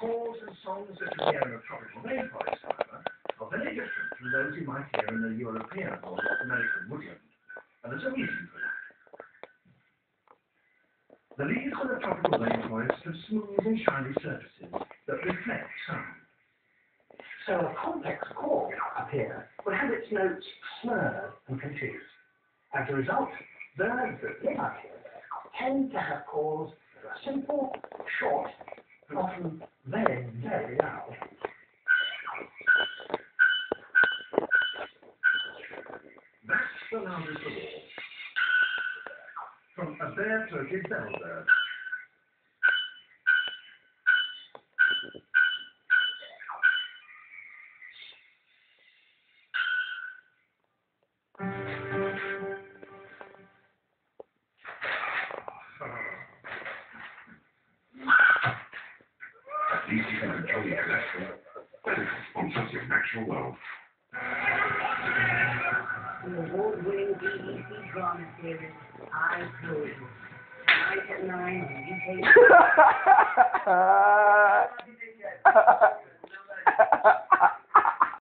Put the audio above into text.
calls and songs that you hear in a tropical rainforest, however, are very different from those you might hear in the European or North American woodland, and there's a reason for that. The leaves of the tropical rainforest have smooth and shiny surfaces that reflect sound. So a complex chord up here will have its notes slurred and confused. As a result, birds that live up here tend to have calls that are simple, short, and often very, very loud. That's the loudest of all. From a bare-throated bellbird. At least you can control your cholesterol. Medical sponsors your natural wealth. The award-winning BBC drama series, I Told You. Tonight at 9 on UK.